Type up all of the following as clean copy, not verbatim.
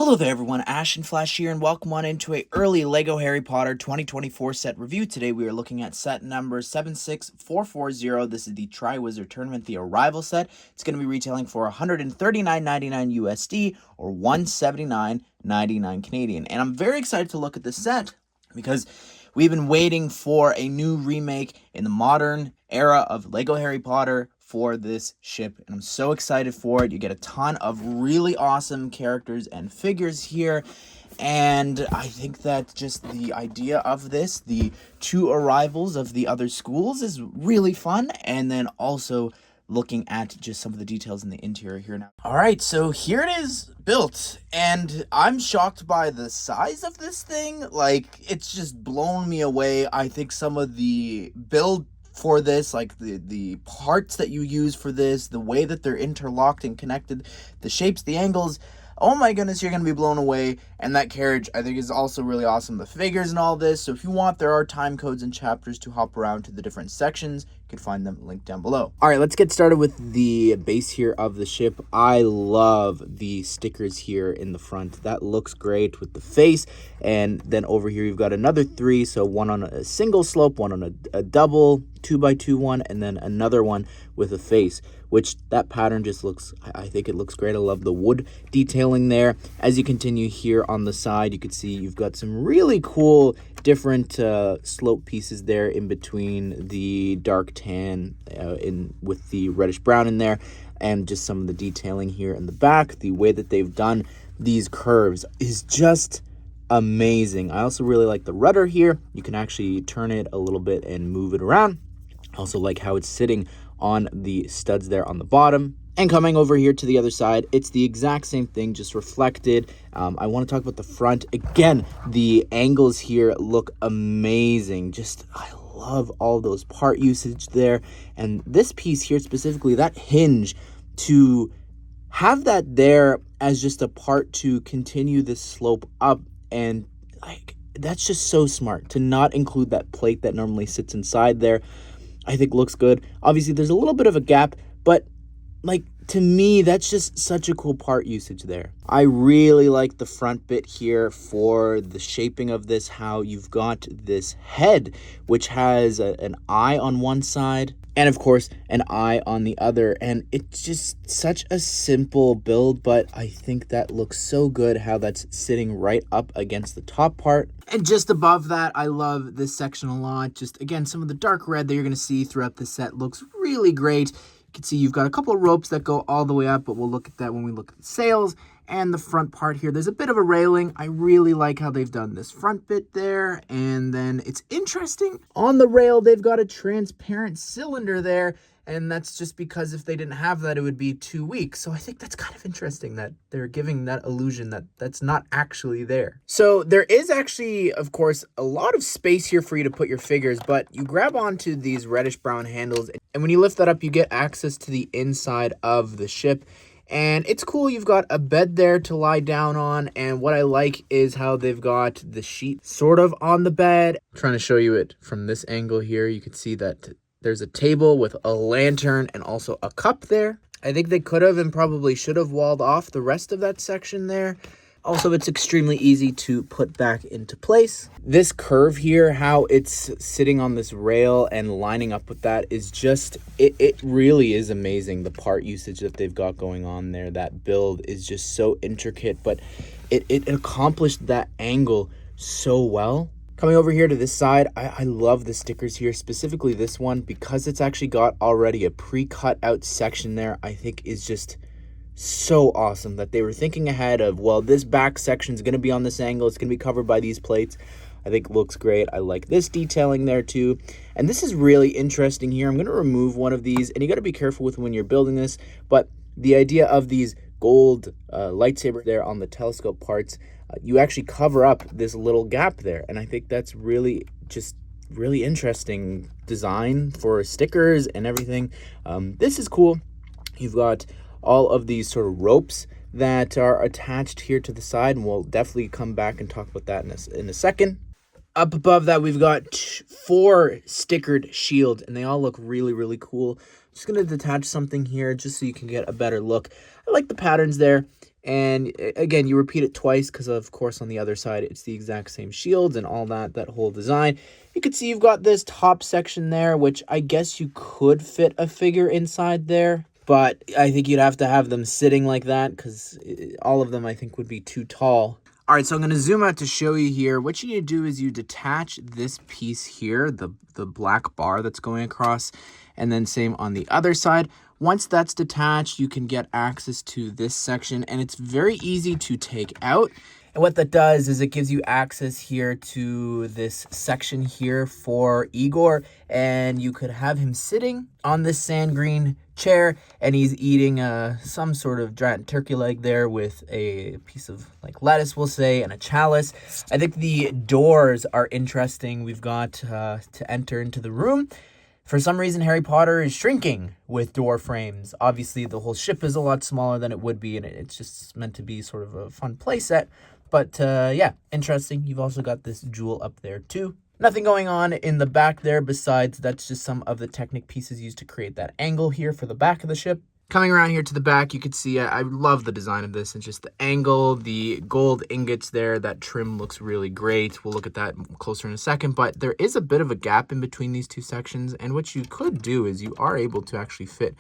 Hello there everyone, Ashnflash here, and welcome on into a early LEGO Harry Potter 2024 set review. Today we are looking at set number 76440. This is the Triwizard Tournament, the Arrival set. It's going to be retailing for $139.99 USD or $179.99 Canadian. And I'm very excited to look at this set because we've been waiting for a new remake in the modern era of LEGO Harry Potter for this ship, and I'm so excited for it. You get a ton of really awesome characters and figures here, and I think that just the idea of this, the two arrivals of the other schools, is really fun, and then also looking at just some of the details in the interior here now. All right, so here it is built, and I'm shocked by the size of this thing. Like, it's just blown me away. I think some of the build for this, like the parts that you use for this, the way that they're interlocked and connected, the shapes, the angles, oh my goodness, you're going to be blown away. And that carriage, I think, is also really awesome. The figures and all this. So if you want, there are time codes and chapters to hop around to the different sections. You can find them linked down below. All right, let's get started with the base here of the ship. I love the stickers here in the front. That looks great with the face. And then over here, you've got another three. So one on a single slope, one on a double 2x2 one, and then another one with a face, which that pattern just looks, I think it looks great. I love the wood detailing there. As you continue here on the side, you can see you've got some really cool different slope pieces there in between the dark tan with the reddish brown in there, and just some of the detailing here in the back. The way that they've done these curves is just amazing. I also really like the rudder here. You can actually turn it a little bit and move it around. Also like how it's sitting on the studs there on the bottom. And coming over here to the other side, it's the exact same thing, just reflected. I want to talk about the front. Again, the angles here look amazing. Just, I love all those part usage there. And this piece here specifically, that hinge, to have that there as just a part to continue this slope up, and like, that's just so smart to not include that plate that normally sits inside there. I think looks good. Obviously, there's a little bit of a gap, but like, to me, that's just such a cool part usage there. I really like the front bit here for the shaping of this, how you've got this head, which has an eye on one side, and of course, an eye on the other. And it's just such a simple build, but I think that looks so good, how that's sitting right up against the top part. And just above that, I love this section a lot. Just, again, some of the dark red that you're going to see throughout the set looks really great. You can see you've got a couple of ropes that go all the way up, but we'll look at that when we look at the sails and the front part here. There's a bit of a railing. I really like how they've done this front bit there. And then it's interesting. On the rail, they've got a transparent cylinder there. And that's just because if they didn't have that, it would be too weak. So I think that's kind of interesting that they're giving that illusion that that's not actually there. So there is actually, of course, a lot of space here for you to put your figures, but you grab onto these reddish brown handles, and when you lift that up, you get access to the inside of the ship. And it's cool, you've got a bed there to lie down on, and what I like is how they've got the sheet sort of on the bed. I'm trying to show you it from this angle here. You can see that there's a table with a lantern and also a cup there. I think they could have and probably should have walled off the rest of that section there. Also, it's extremely easy to put back into place. This curve here, how it's sitting on this rail and lining up with that is just, it really is amazing. The part usage that they've got going on there, that build is just so intricate, but it accomplished that angle so well. Coming over here to this side, I love the stickers here, specifically this one, because it's actually got already a pre-cut out section there. I think is just so awesome that they were thinking ahead of, well, this back section is going to be on this angle, it's going to be covered by these plates. I think looks great. I like this detailing there too. And this is really interesting here. I'm going to remove one of these, and you got to be careful with when you're building this, but the idea of these gold lightsaber there on the telescope parts, you actually cover up this little gap there, and I think that's really just really interesting design for stickers and everything. This is cool. You've got all of these sort of ropes that are attached here to the side, and we'll definitely come back and talk about that in a second. Up above that, we've got 4 stickered shields, and they all look really, really cool. I'm just going to detach something here just so you can get a better look. I like the patterns there. And again, you repeat it twice because, of course, on the other side, it's the exact same shields and all that whole design. You can see you've got this top section there, which I guess you could fit a figure inside there. But I think you'd have to have them sitting like that because all of them, I think, would be too tall. All right, so I'm going to zoom out to show you here. What you need to do is you detach this piece here, the black bar that's going across, and then same on the other side. Once that's detached, you can get access to this section, and it's very easy to take out. And what that does is it gives you access here to this section here for Igor, and you could have him sitting on this sand green chair, and he's eating some sort of giant turkey leg there with a piece of like lettuce, we'll say, and a chalice. I think the doors are interesting. We've got to enter into the room. For some reason, Harry Potter is shrinking with door frames. Obviously, the whole ship is a lot smaller than it would be, and it's just meant to be sort of a fun play set. But yeah, interesting. You've also got this jewel up there too. Nothing going on in the back there besides that's just some of the Technic pieces used to create that angle here for the back of the ship. Coming around here to the back, you can see I love the design of this and just the angle, the gold ingots there. That trim looks really great. We'll look at that closer in a second, but there is a bit of a gap in between these two sections, and what you could do is you are able to actually fit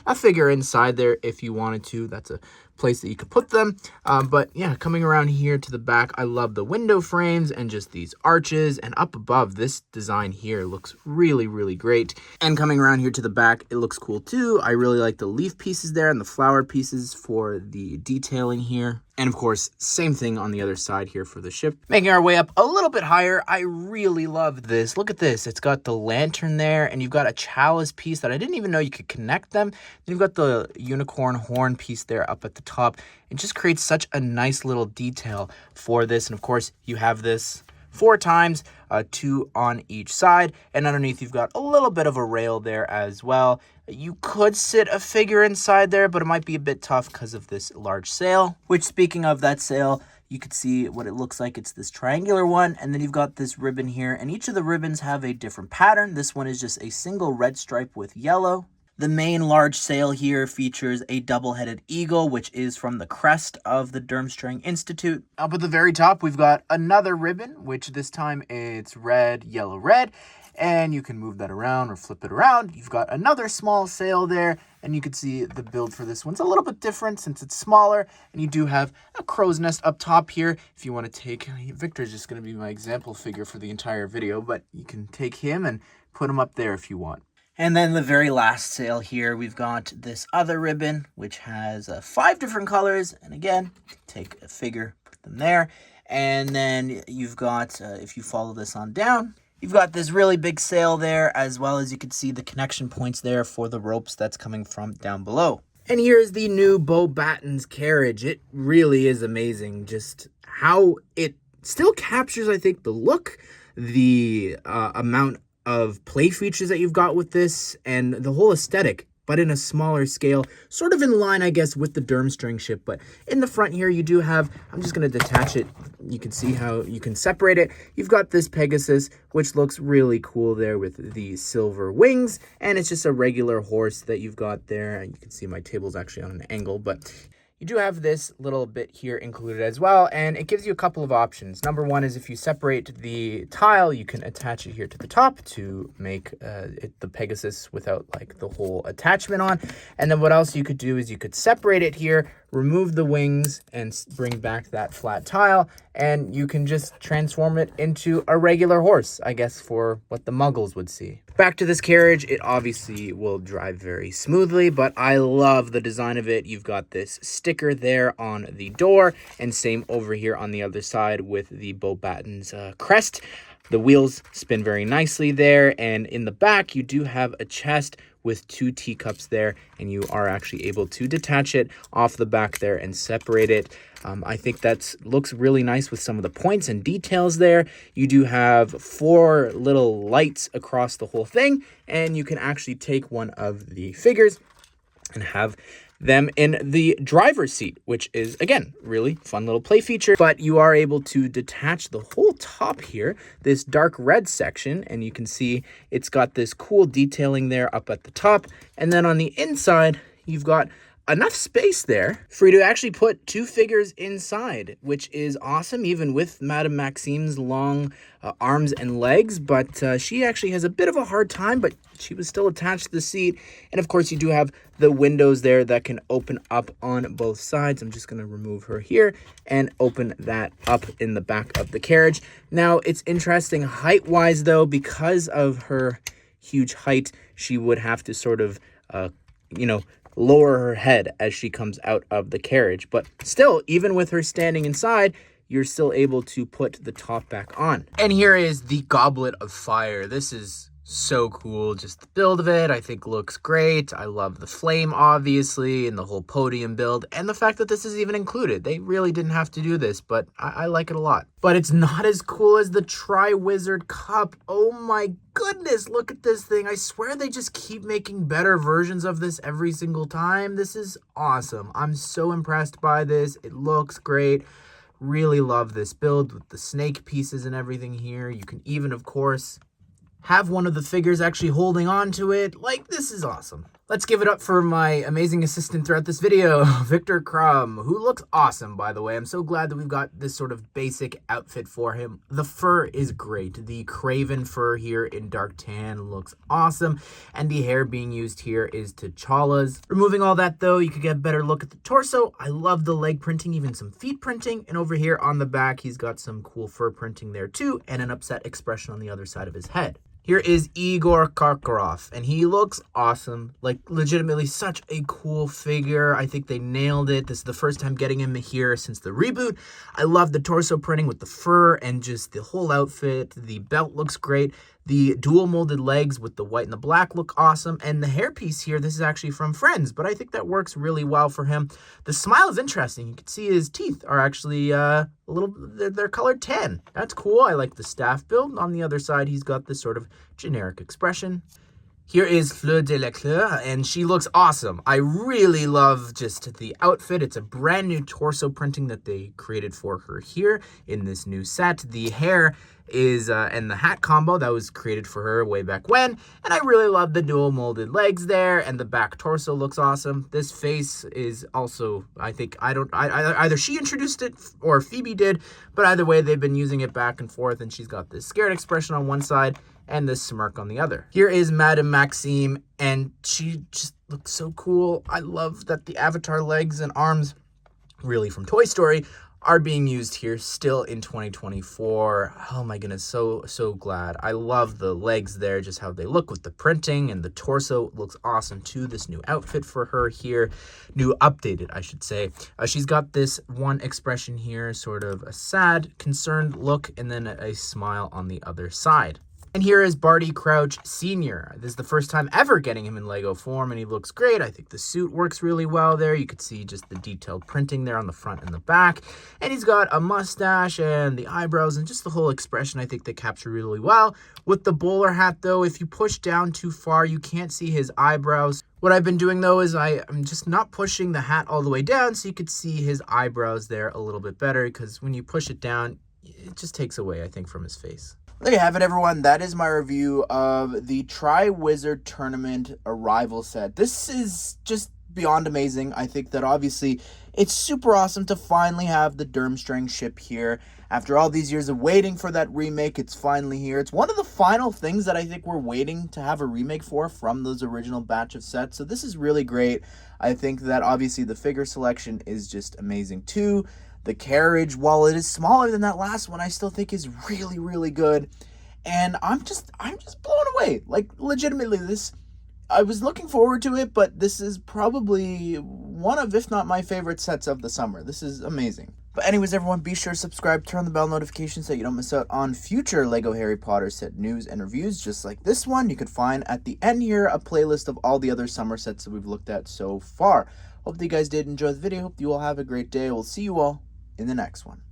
a figure inside there if you wanted to. That's a place that you could put them. But yeah, coming around here to the back, I love the window frames and just these arches, and up above, this design here looks really, really great. And coming around here to the back, it looks cool too. I really like the leaf pieces there and the flower pieces for the detailing here. And of course, same thing on the other side here for the ship. Making our way up a little bit higher, I really love this. Look at this. It's got the lantern there, and you've got a chalice piece that I didn't even know you could connect them. Then you've got the unicorn horn piece there up at the top. It just creates such a nice little detail for this. And of course, you have this 4 times, 2 on each side, and underneath you've got a little bit of a rail there as well. You could sit a figure inside there, but it might be a bit tough because of this large sail, which, speaking of that sail, you could see what it looks like. It's this triangular one, and then you've got this ribbon here, and each of the ribbons have a different pattern. This one is just a single red stripe with yellow. The main large sail here features a double-headed eagle, which is from the crest of the Durmstrang Institute. Up at the very top, we've got another ribbon, which this time it's red, yellow, red. And you can move that around or flip it around. You've got another small sail there, and you can see the build for this one's a little bit different since it's smaller. And you do have a crow's nest up top here. If you want to take, Victor's just going to be my example figure for the entire video, but you can take him and put him up there if you want. And then the very last sail here, we've got this other ribbon, which has 5 different colors. And again, take a figure, put them there. And then you've got, if you follow this on down, you've got this really big sail there, as well as you can see the connection points there for the ropes that's coming from down below. And here's the new Beauxbatons Carriage. It really is amazing just how it still captures, I think, the look, the amount of play features that you've got with this, and the whole aesthetic, but in a smaller scale, sort of in line, I guess, with the Durmstrang Ship. But in the front here, you do have, I'm just going to detach it. You can see how you can separate it. You've got this Pegasus, which looks really cool there with the silver wings, and it's just a regular horse that you've got there. You can see my table's actually on an angle, but you do have this little bit here included as well, and it gives you a couple of options. Number one is if you separate the tile, you can attach it here to the top to make it the Pegasus without like the whole attachment on. And then what else you could do is you could separate it here, remove the wings, and bring back that flat tile, and you can just transform it into a regular horse, I guess, for what the Muggles would see. Back to this carriage, it obviously will drive very smoothly, but I love the design of it. You've got this sticker there on the door, and same over here on the other side with the Beauxbatons crest. The wheels spin very nicely there, and in the back, you do have a chest with 2 teacups there, and you are actually able to detach it off the back there and separate it. I think that looks really nice with some of the points and details there. You do have 4 little lights across the whole thing, and you can actually take one of the figures and have them in the driver's seat, which is, again, really fun little play feature. But you are able to detach the whole top here, this dark red section, and you can see it's got this cool detailing there up at the top. And then on the inside, you've got enough space there for you to actually put 2 figures inside, which is awesome, even with Madame Maxime's long arms and legs. But she actually has a bit of a hard time, but she was still attached to the seat. And of course, you do have the windows there that can open up on both sides. I'm just going to remove her here and open that up in the back of the carriage. Now, it's interesting height-wise, though, because of her huge height, she would have to sort of, lower her head as she comes out of the carriage. But still, even with her standing inside, you're still able to put the top back on. And here is the Goblet of Fire. This is so cool. Just the build of it, I think, looks great. I love the flame, obviously, and the whole podium build, and the fact that this is even included. They really didn't have to do this, but I like it a lot. But it's not as cool as the Triwizard Cup. Oh my goodness, look at this thing. I swear they just keep making better versions of this every single time. This is awesome. I'm so impressed by this. It looks great. Really love this build with the snake pieces and everything here. You can even, of course, have one of the figures actually holding on to it. Like, this is awesome. Let's give it up for my amazing assistant throughout this video, Victor Crumb, who looks awesome, by the way. I'm so glad that we've got this sort of basic outfit for him. The fur is great. The Craven fur here in dark tan looks awesome, and the hair being used here is T'Challa's. Removing all that, though, you could get a better look at the torso. I love the leg printing, even some feet printing, and over here on the back, he's got some cool fur printing there, too, and an upset expression on the other side of his head. Here is Igor Karkaroff, and he looks awesome. Like, legitimately such a cool figure. I think they nailed it. This is the first time getting him here since the reboot. I love the torso printing with the fur and just the whole outfit. The belt looks great. The dual molded legs with the white and the black look awesome. And the hairpiece here, this is actually from Friends, but I think that works really well for him. The smile is interesting. You can see his teeth are actually they're colored tan. That's cool. I like the staff build. On the other side, he's got this sort of generic expression. Here is Fleur de la Coeur, and she looks awesome. I really love just the outfit. It's a brand new torso printing that they created for her here in this new set. The hair is, and the hat combo that was created for her way back when. And I really love the dual molded legs there, and the back torso looks awesome. This face is also, I think, either she introduced it or Phoebe did, but either way, they've been using it back and forth, and she's got this scared expression on one side and this smirk on the other. Here is Madame Maxime, and she just looks so cool. I love that the avatar legs and arms, really from Toy Story, are being used here still in 2024. Oh my goodness, so glad. I love the legs there, just how they look with the printing, and the torso looks awesome too. This new outfit for her here, new updated, I should say. She's got this one expression here, sort of a sad, concerned look, and then a smile on the other side. And here is Barty Crouch Sr. This is the first time ever getting him in Lego form, and he looks great. I think the suit works really well there. You could see just the detailed printing there on the front and the back. And he's got a mustache and the eyebrows and just the whole expression I think they capture really well. With the bowler hat, though, if you push down too far, you can't see his eyebrows. What I've been doing, though, is I'm just not pushing the hat all the way down so you could see his eyebrows there a little bit better, because when you push it down, it just takes away, I think, from his face. There you have it, everyone. That is my review of the Triwizard Tournament Arrival set. This is just beyond amazing. I think that obviously it's super awesome to finally have the Durmstrang Ship here. After all these years of waiting for that remake, it's finally here. It's one of the final things that I think we're waiting to have a remake for from those original batch of sets. So this is really great. I think that obviously the figure selection is just amazing too. The carriage, while it is smaller than that last one, I still think is really, really good. And I'm just blown away. Like, legitimately, I was looking forward to it, but this is probably one of, if not my favorite sets of the summer. This is amazing. But anyways, everyone, be sure to subscribe, turn the bell notifications so you don't miss out on future Lego Harry Potter set news and reviews just like this one. You could find at the end here a playlist of all the other summer sets that we've looked at so far. Hope that you guys did enjoy the video. Hope you all have a great day. We'll see you all in the next one.